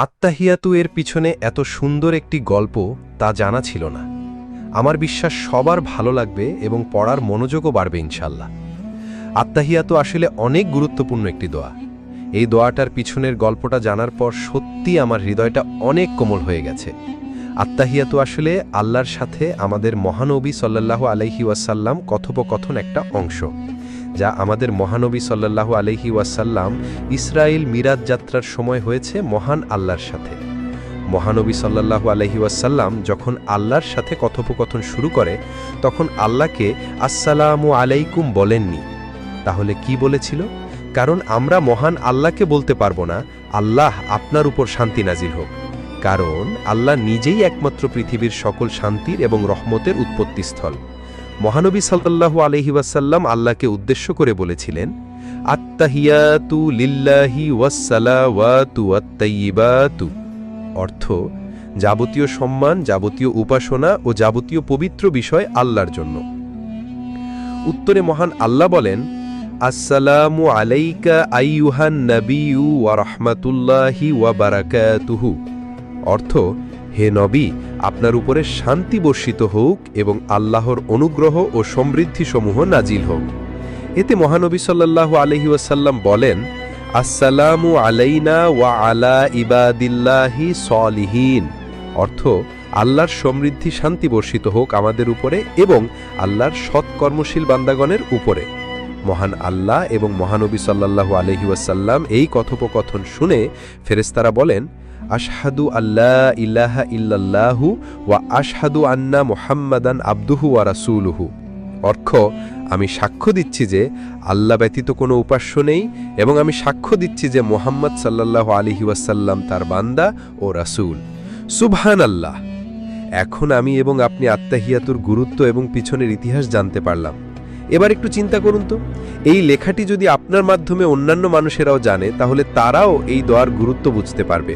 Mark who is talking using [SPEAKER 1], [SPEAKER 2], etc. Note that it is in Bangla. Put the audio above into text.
[SPEAKER 1] আত্তাহিয়াতু এর পিছনে এত সুন্দর একটি গল্প তা জানা ছিল না। আমার বিশ্বাস সবার ভালো লাগবে এবং পড়ার মনোযোগও বাড়বে ইনশাল্লাহ। আত্তাহিয়াতু আসলে অনেক গুরুত্বপূর্ণ একটি দোয়া। এই দোয়াটার পিছনের গল্পটা জানার পর সত্যি আমার হৃদয়টা অনেক কোমল হয়ে গেছে। আত্তাহিয়াতু আসলে আল্লাহর সাথে আমাদের মহানবী সাল্লাল্লাহু আলাইহি ওয়াসাল্লাম কথোপকথন একটা অংশ, যা আমাদের মহানবী সাল্লাল্লাহু আলাইহি ওয়াসাল্লাম ইসরায়েল মিরাজ যাত্রার সময় হয়েছে মহান আল্লাহর সাথে। মহানবী সাল্লাল্লাহু আলাইহি ওয়াসাল্লাম যখন আল্লাহর সাথে কথোপকথন শুরু করে তখন আল্লাহকে আসসালামু আলাইকুম বলেননি। তাহলে কি বলেছিল? কারণ আমরা মহান আল্লাহকে বলতে পারবো না আল্লাহ আপনার উপর শান্তি নাজিল হোক, কারণ আল্লাহ নিজেই একমাত্র পৃথিবীর সকল শান্তির এবং রহমতের উৎপত্তিস্থল। মহানবী সাল্লাল্লাহু আলাইহি ওয়াসাল্লাম আল্লাহকে উদ্দেশ্য করে বলেছিলেন, আত্তাহিয়াতু লিল্লাহি ওয়াসসালাওয়াতু ওয়াত-তাইয়্যিবাতু, অর্থ যাবতীয় সম্মান, যাবতীয় উপাসনা ও যাবতীয় পবিত্র বিষয় আল্লাহর জন্য। উত্তরে মহান আল্লাহ বলেন, আসসালামু আলাইকা আইয়ুহান নাবিয়্যু ওয়া রাহমাতুল্লাহি ওয়া বারাকাতুহু, অর্থ হে নবী, আপনার উপরে শান্তি বর্ষিত হোক এবং আল্লাহর অনুগ্রহ ও সমৃদ্ধিসমূহ নাজিল হোক। এতে মহানবী সাল্লাল্লাহু আলাইহি ওয়াসাল্লাম বলেন, আসসালামু আলাইনা ওয়া আলা ইবাদিল্লাহি সলিহিন, অর্থ আল্লাহর সমৃদ্ধি শান্তি বর্ষিত হোক আমাদের উপরে এবং আল্লাহর সৎকর্মশীল বান্দাগণের উপরে। মহান আল্লাহ এবং মহানবী সাল্লাল্লাহু আলাইহি ওয়াসাল্লাম এই কথোপকথন শুনে ফেরেশতারা বলেন, আশহাদু আল্লা ইলাহা ইল্লাল্লাহু ওয়া আশহাদু আন্না মুহাম্মাদান আবদুহু ওয়া রাসূলুহু, অর্থ আমি সাক্ষ্য দিচ্ছি যে আল্লাহ ব্যতীত কোনো উপাস্য নেই এবং আমি সাক্ষ্য দিচ্ছি যে মুহাম্মদ সাল্লাল্লাহু আলাইহি ওয়াসাল্লাম তার বান্দা ও রাসূল। সুবহানাল্লাহ। এখন আমি এবং আপনি আত্তাহিয়াতুর গুরুত্ব এবং পিছনের ইতিহাস জানতে পারলাম। এবার একটু চিন্তা করুন তো, এই লেখাটি যদি আপনার মাধ্যমে অন্যান্য মানুষেরাও জানে তাহলে তারাও এই দোয়ার গুরুত্ব বুঝতে পারবে।